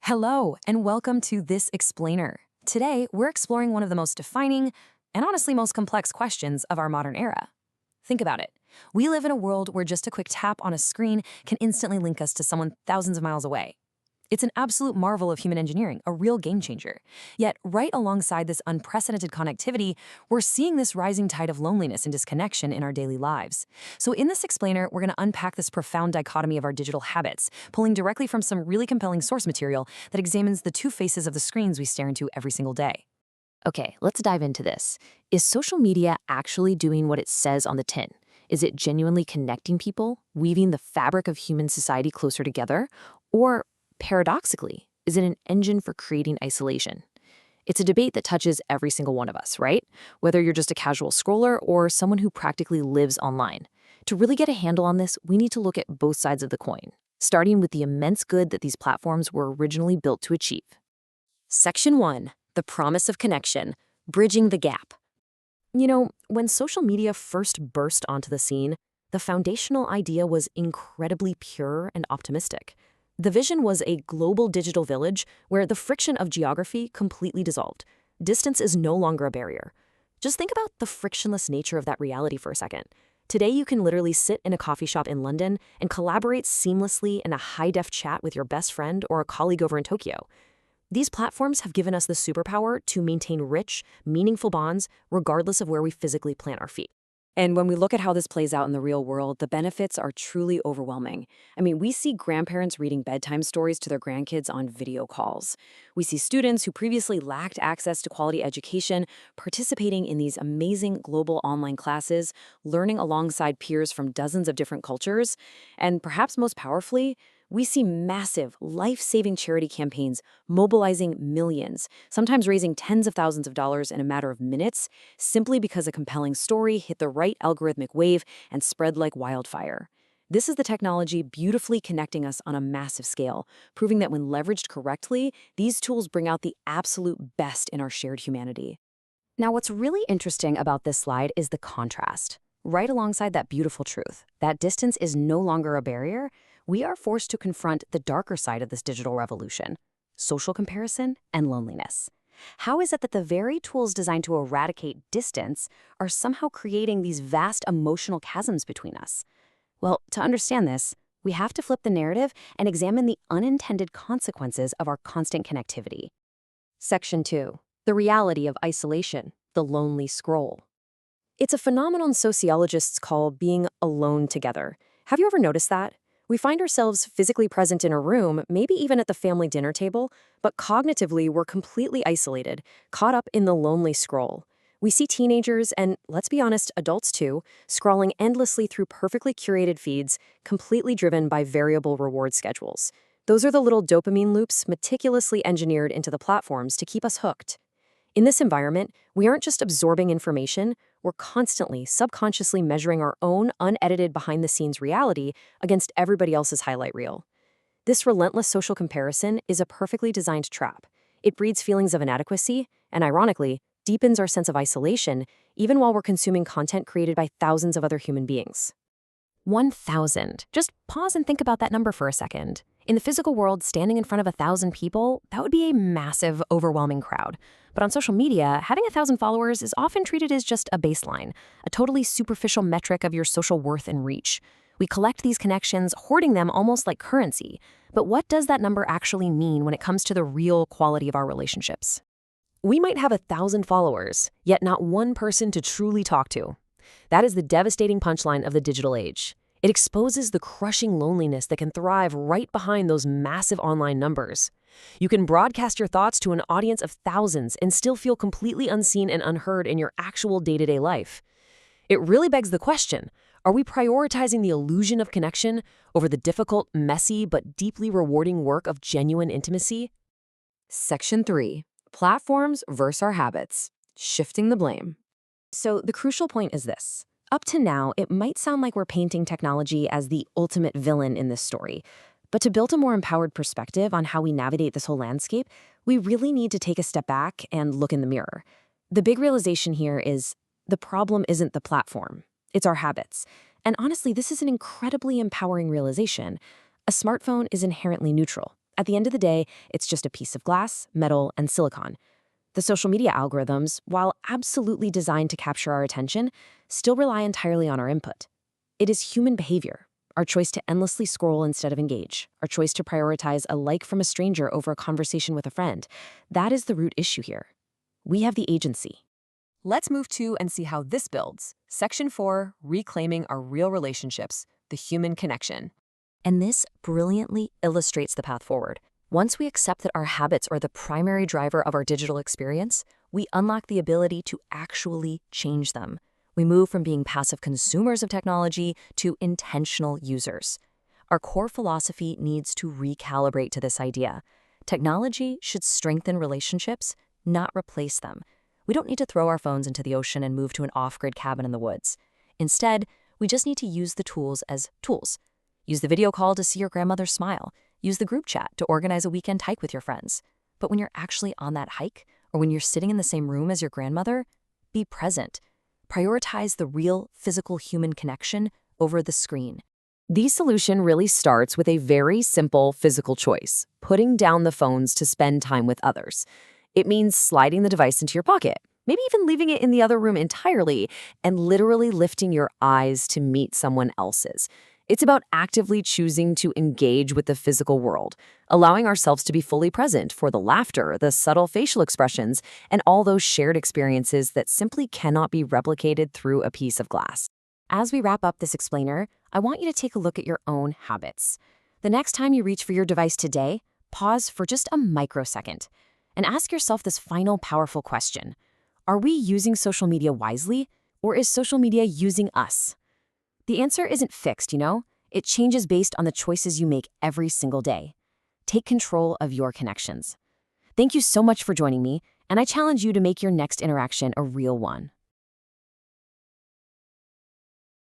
Hello, and welcome to This Explainer. Today, we're exploring one of the most defining and honestly most complex questions of our modern era. Think about it. We live in a world where just a quick tap on a screen can instantly link us to someone thousands of miles away. It's an absolute marvel of human engineering, a real game changer. Yet, right alongside this unprecedented connectivity, we're seeing this rising tide of loneliness and disconnection in our daily lives. So in this explainer, we're going to unpack this profound dichotomy of our digital habits, pulling directly from some really compelling source material that examines the two faces of the screens we stare into every single day. Okay, let's dive into this. Is social media actually doing what it says on the tin? Is it genuinely connecting people, weaving the fabric of human society closer together? Or paradoxically, is it an engine for creating isolation? It's a debate that touches every single one of us, right? Whether you're just a casual scroller or someone who practically lives online. To really get a handle on this, we need to look at both sides of the coin, starting with the immense good that these platforms were originally built to achieve. Section 1. The promise of connection, bridging the gap. When social media first burst onto the scene, the foundational idea was incredibly pure and optimistic. The vision was a global digital village where the friction of geography completely dissolved. Distance is no longer a barrier. Just think about the frictionless nature of that reality for a second. Today, you can literally sit in a coffee shop in London and collaborate seamlessly in a high-def chat with your best friend or a colleague over in Tokyo. These platforms have given us the superpower to maintain rich, meaningful bonds regardless of where we physically plant our feet. And when we look at how this plays out in the real world, the benefits are truly overwhelming. We see grandparents reading bedtime stories to their grandkids on video calls. We see students who previously lacked access to quality education participating in these amazing global online classes, learning alongside peers from dozens of different cultures. And perhaps most powerfully, we see massive, life-saving charity campaigns mobilizing millions, sometimes raising tens of thousands of dollars in a matter of minutes, simply because a compelling story hit the right algorithmic wave and spread like wildfire. This is the technology beautifully connecting us on a massive scale, proving that when leveraged correctly, these tools bring out the absolute best in our shared humanity. Now, what's really interesting about this slide is the contrast. Right alongside that beautiful truth, that distance is no longer a barrier, we are forced to confront the darker side of this digital revolution: social comparison and loneliness. How is it that the very tools designed to eradicate distance are somehow creating these vast emotional chasms between us? Well, to understand this, we have to flip the narrative and examine the unintended consequences of our constant connectivity. Section 2. The reality of isolation, the lonely scroll. It's a phenomenon sociologists call being alone together. Have you ever noticed that? We find ourselves physically present in a room, maybe even at the family dinner table, but cognitively we're completely isolated, caught up in the lonely scroll. We see teenagers, and let's be honest, adults too, scrolling endlessly through perfectly curated feeds, completely driven by variable reward schedules. Those are the little dopamine loops meticulously engineered into the platforms to keep us hooked. In this environment, we aren't just absorbing information, we're constantly, subconsciously measuring our own unedited behind-the-scenes reality against everybody else's highlight reel. This relentless social comparison is a perfectly designed trap. It breeds feelings of inadequacy and, ironically, deepens our sense of isolation, even while we're consuming content created by thousands of other human beings. 1,000. Just pause and think about that number for a second. In the physical world, standing in front of 1,000 people, that would be a massive, overwhelming crowd. But on social media, having 1,000 followers is often treated as just a baseline, a totally superficial metric of your social worth and reach. We collect these connections, hoarding them almost like currency. But what does that number actually mean when it comes to the real quality of our relationships? We might have 1,000 followers, yet not one person to truly talk to. That is the devastating punchline of the digital age. It exposes the crushing loneliness that can thrive right behind those massive online numbers. You can broadcast your thoughts to an audience of thousands and still feel completely unseen and unheard in your actual day-to-day life. It really begs the question, are we prioritizing the illusion of connection over the difficult, messy, but deeply rewarding work of genuine intimacy? Section 3. Platforms versus our habits. Shifting the blame. So the crucial point is this. Up to now, it might sound like we're painting technology as the ultimate villain in this story. But to build a more empowered perspective on how we navigate this whole landscape, we really need to take a step back and look in the mirror. The big realization here is the problem isn't the platform, it's our habits. And honestly, this is an incredibly empowering realization. A smartphone is inherently neutral. At the end of the day, it's just a piece of glass, metal, and silicon. The social media algorithms, while absolutely designed to capture our attention, still rely entirely on our input. It is human behavior, our choice to endlessly scroll instead of engage, our choice to prioritize a like from a stranger over a conversation with a friend. That is the root issue here. We have the agency. Let's move to and see how this builds. Section 4, Reclaiming Our Real Relationships, the Human Connection. And this brilliantly illustrates the path forward. Once we accept that our habits are the primary driver of our digital experience, we unlock the ability to actually change them. We move from being passive consumers of technology to intentional users. Our core philosophy needs to recalibrate to this idea. Technology should strengthen relationships, not replace them. We don't need to throw our phones into the ocean and move to an off-grid cabin in the woods. Instead, we just need to use the tools as tools. Use the video call to see your grandmother smile. Use the group chat to organize a weekend hike with your friends. But when you're actually on that hike, or when you're sitting in the same room as your grandmother, be present. Prioritize the real physical human connection over the screen. The solution really starts with a very simple physical choice: putting down the phones to spend time with others. It means sliding the device into your pocket, maybe even leaving it in the other room entirely, and literally lifting your eyes to meet someone else's. It's about actively choosing to engage with the physical world, allowing ourselves to be fully present for the laughter, the subtle facial expressions, and all those shared experiences that simply cannot be replicated through a piece of glass. As we wrap up this explainer, I want you to take a look at your own habits. The next time you reach for your device today, pause for just a microsecond and ask yourself this final powerful question. Are we using social media wisely, or is social media using us? The answer isn't fixed, you know? It changes based on the choices you make every single day. Take control of your connections. Thank you so much for joining me, and I challenge you to make your next interaction a real one.